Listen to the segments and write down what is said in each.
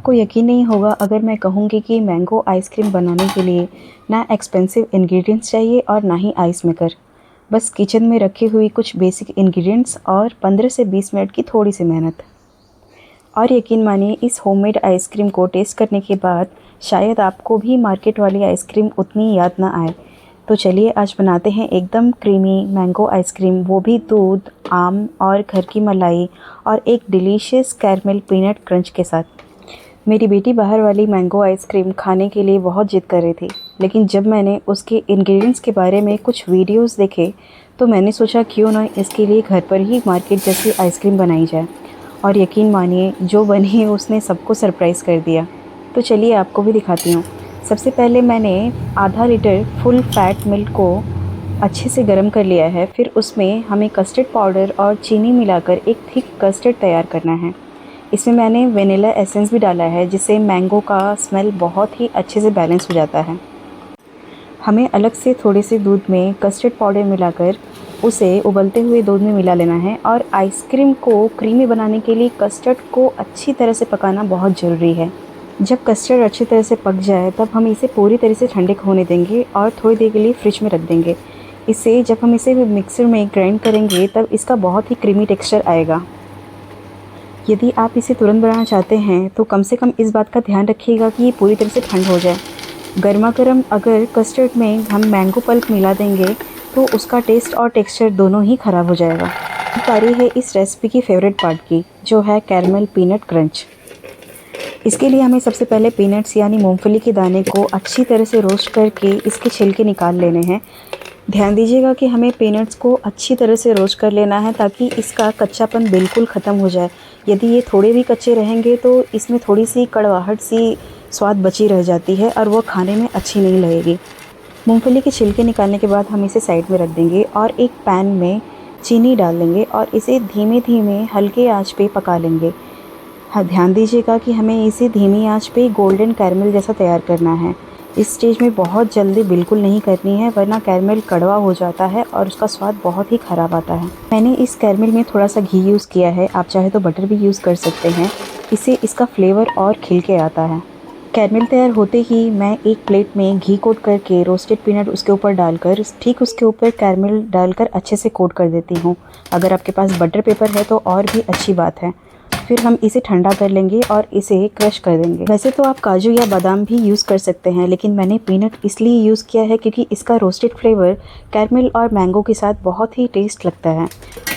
आपको यकीन नहीं होगा अगर मैं कहूँगी कि मैंगो आइसक्रीम बनाने के लिए ना एक्सपेंसिव इंग्रेडिएंट्स चाहिए और ना ही आइस मेकर। बस किचन में रखी हुई कुछ बेसिक इंग्रेडिएंट्स और 15 से 20 मिनट की थोड़ी सी मेहनत। और यकीन मानिए, इस होममेड आइसक्रीम को टेस्ट करने के बाद शायद आपको भी मार्केट वाली आइसक्रीम उतनी याद ना आए। तो चलिए आज बनाते हैं एकदम क्रीमी मैंगो आइसक्रीम, वो भी दूध, आम और घर की मलाई और एक डिलीशियस कैरमेल पीनट क्रंच के साथ। मेरी बेटी बाहर वाली मैंगो आइसक्रीम खाने के लिए बहुत जिद कर रही थी, लेकिन जब मैंने उसके इंग्रेडिएंट्स के बारे में कुछ वीडियोस देखे तो मैंने सोचा क्यों ना इसके लिए घर पर ही मार्केट जैसी आइसक्रीम बनाई जाए। और यकीन मानिए, जो बनी उसने सबको सरप्राइज़ कर दिया। तो चलिए आपको भी दिखाती हूँ। सबसे पहले मैंने आधा लीटर फुल फैट मिल्क को अच्छे से गर्म कर लिया है। फिर उसमें हमें कस्टर्ड पाउडर और चीनी मिलाकर एक थिक कस्टर्ड तैयार करना है। इसमें मैंने वेनिला एसेंस भी डाला है, जिससे मैंगो का स्मेल बहुत ही अच्छे से बैलेंस हो जाता है। हमें अलग से थोड़े से दूध में कस्टर्ड पाउडर मिलाकर उसे उबलते हुए दूध में मिला लेना है। और आइसक्रीम को क्रीमी बनाने के लिए कस्टर्ड को अच्छी तरह से पकाना बहुत ज़रूरी है। जब कस्टर्ड अच्छी तरह से पक जाए तब हम इसे पूरी तरह से ठंडे होने देंगे और थोड़ी देर के लिए फ्रिज में रख देंगे। इससे जब हम इसे मिक्सर में ग्राइंड करेंगे तब इसका बहुत ही क्रीमी टेक्सचर आएगा। यदि आप इसे तुरंत बनाना चाहते हैं तो कम से कम इस बात का ध्यान रखिएगा कि ये पूरी तरह से ठंड हो जाए। गर्मा गर्म अगर कस्टर्ड में हम मैंगो पल्प मिला देंगे तो उसका टेस्ट और टेक्सचर दोनों ही ख़राब हो जाएगा। बारी है इस रेसिपी की फेवरेट पार्ट की, जो है कैरमेल पीनट क्रंच। इसके लिए हमें सबसे पहले पीनट्स यानी मूंगफली के दाने को अच्छी तरह से रोस्ट करके इसके छिलके निकाल लेने हैं। ध्यान दीजिएगा कि हमें पीनट्स को अच्छी तरह से रोस्ट कर लेना है ताकि इसका कच्चापन बिल्कुल ख़त्म हो जाए। यदि ये थोड़े भी कच्चे रहेंगे तो इसमें थोड़ी सी कड़वाहट सी स्वाद बची रह जाती है और वह खाने में अच्छी नहीं लगेगी। मूंगफली के छिलके निकालने के बाद हम इसे साइड में रख देंगे और एक पैन में चीनी डाल लेंगे और इसे धीमे धीमे हल्के आंच पे पका लेंगे। हाँ, ध्यान दीजिएगा कि हमें इसे धीमी आंच पे गोल्डन कैरमेल जैसा तैयार करना है। इस स्टेज में बहुत जल्दी बिल्कुल नहीं करनी है, वरना कैरमेल कड़वा हो जाता है और उसका स्वाद बहुत ही ख़राब आता है। मैंने इस कैरमेल में थोड़ा सा घी यूज़ किया है, आप चाहे तो बटर भी यूज़ कर सकते हैं। इससे इसका फ्लेवर और खिल के आता है। कैरमेल तैयार होते ही मैं एक प्लेट में घी कोट करके रोस्टेड पीनट उसके ऊपर डालकर ठीक उसके ऊपर कैरमेल डालकर अच्छे से कोट कर देती हूँ। अगर आपके पास बटर पेपर है तो और भी अच्छी बात है। फिर हम इसे ठंडा कर लेंगे और इसे क्रश कर देंगे। वैसे तो आप काजू या बादाम भी यूज़ कर सकते हैं, लेकिन मैंने पीनट इसलिए यूज़ किया है क्योंकि इसका रोस्टेड फ्लेवर कैरमेल और मैंगो के साथ बहुत ही टेस्ट लगता है।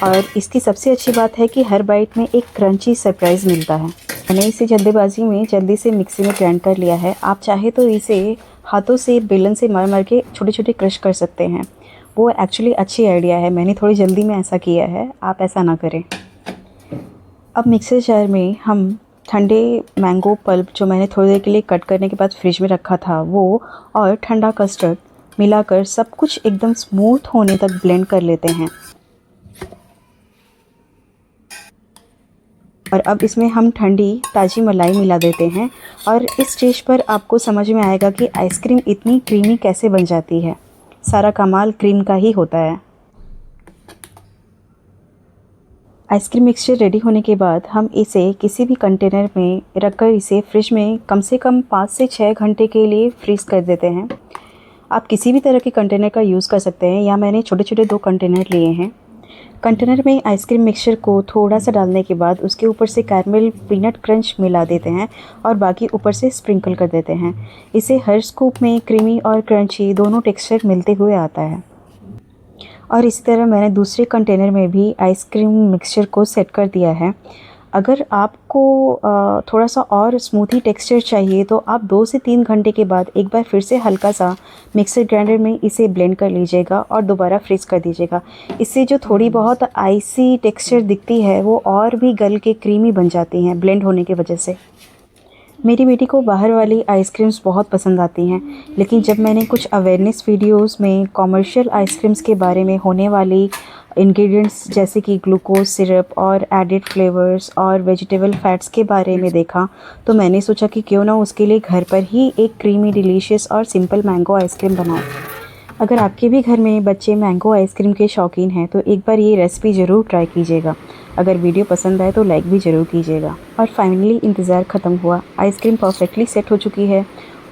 और इसकी सबसे अच्छी बात है कि हर बाइट में एक क्रंची सरप्राइज़ मिलता है। मैंने इसे जल्दबाजी में जल्दी से मिक्सी में ग्राइंड कर लिया है। आप चाहे तो इसे हाथों से बेलन से मार मार के छोटे छोटे क्रश कर सकते हैं। वो एक्चुअली अच्छी आइडिया है, मैंने थोड़ी जल्दी में ऐसा किया है, आप ऐसा ना करें। अब मिक्सर जार में हम ठंडे मैंगो पल्प जो मैंने थोड़ी देर के लिए कट करने के बाद फ्रिज में रखा था वो और ठंडा कस्टर्ड मिलाकर सब कुछ एकदम स्मूथ होने तक ब्लेंड कर लेते हैं। और अब इसमें हम ठंडी ताज़ी मलाई मिला देते हैं और इस स्टेज पर आपको समझ में आएगा कि आइसक्रीम इतनी क्रीमी कैसे बन जाती है। सारा कमाल क्रीम का ही होता है। आइसक्रीम मिक्सचर रेडी होने के बाद हम इसे किसी भी कंटेनर में रखकर इसे फ्रिज में कम से कम 5 से 6 घंटे के लिए फ्रीज़ कर देते हैं। आप किसी भी तरह के कंटेनर का यूज़ कर सकते हैं, या मैंने छोटे छोटे 2 कंटेनर लिए हैं। कंटेनर में आइसक्रीम मिक्सचर को थोड़ा सा डालने के बाद उसके ऊपर से कैरमेल पीनट क्रंच मिला देते हैं और बाकी ऊपर से स्प्रिंकल कर देते हैं। इससे हर स्कूप में क्रीमी और क्रंची दोनों टेक्सचर मिलते हुए आता है। और इसी तरह मैंने दूसरे कंटेनर में भी आइसक्रीम मिक्सचर को सेट कर दिया है। अगर आपको थोड़ा सा और स्मूथी टेक्सचर चाहिए तो आप 2 से 3 घंटे के बाद एक बार फिर से हल्का सा मिक्सर ग्राइंडर में इसे ब्लेंड कर लीजिएगा और दोबारा फ्रीज कर दीजिएगा। इससे जो थोड़ी बहुत आइसी टेक्सचर दिखती है वो और भी गल के क्रीमी बन जाती हैं ब्लेंड होने की वजह से। मेरी बेटी को बाहर वाली आइसक्रीम्स बहुत पसंद आती हैं, लेकिन जब मैंने कुछ अवेयरनेस वीडियोस में कॉमर्शियल आइसक्रीम्स के बारे में होने वाली इंग्रेडिएंट्स जैसे कि ग्लूकोज सिरप और एडेड फ्लेवर्स और वेजिटेबल फैट्स के बारे में देखा तो मैंने सोचा कि क्यों ना उसके लिए घर पर ही एक क्रीमी डिलीशियस और सिंपल मैंगो आइसक्रीम बनाऊं। अगर आपके भी घर में बच्चे मैंगो आइसक्रीम के शौकीन हैं तो एक बार ये रेसिपी ज़रूर ट्राई कीजिएगा। अगर वीडियो पसंद आए तो लाइक भी ज़रूर कीजिएगा। और फाइनली इंतज़ार ख़त्म हुआ, आइसक्रीम परफेक्टली सेट हो चुकी है।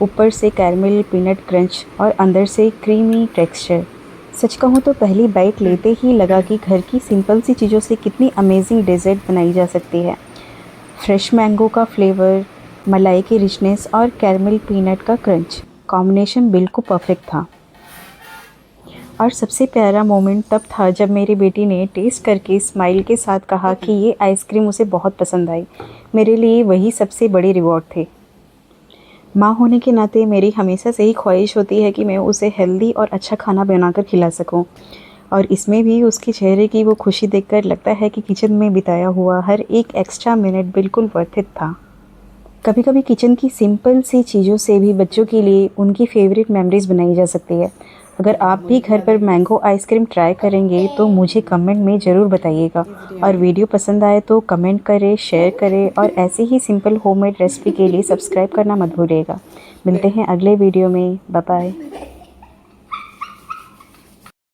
ऊपर से कैरमल पीनट क्रंच और अंदर से क्रीमी टेक्सचर। सच कहूँ तो पहली बाइट लेते ही लगा कि घर की सिंपल सी चीज़ों से कितनी अमेजिंग डेज़र्ट बनाई जा सकती है। फ्रेश मैंगो का फ्लेवर, मलाई की रिचनेस और कैरमल पीनट का क्रंच, कॉम्बिनेशन बिल्कुल परफेक्ट था। और सबसे प्यारा मोमेंट तब था जब मेरी बेटी ने टेस्ट करके स्माइल के साथ कहा कि ये आइसक्रीम उसे बहुत पसंद आई। मेरे लिए वही सबसे बड़े रिवॉर्ड थे। माँ होने के नाते मेरी हमेशा से ही ख्वाहिश होती है कि मैं उसे हेल्दी और अच्छा खाना बनाकर खिला सकूं। और इसमें भी उसके चेहरे की वो खुशी देखकर लगता है कि किचन में बिताया हुआ हर एक एक्स्ट्रा मिनट बिल्कुल वर्थ इट था। कभी कभी किचन की सिंपल सी चीज़ों से भी बच्चों के लिए उनकी फेवरेट मेमोरीज बनाई जा सकती है। अगर आप भी घर पर मैंगो आइसक्रीम ट्राई करेंगे तो मुझे कमेंट में ज़रूर बताइएगा। और वीडियो पसंद आए तो कमेंट करें, शेयर करें और ऐसे ही सिंपल होममेड रेसिपी के लिए सब्सक्राइब करना मत भूलिएगा। मिलते हैं अगले वीडियो में। Bye bye.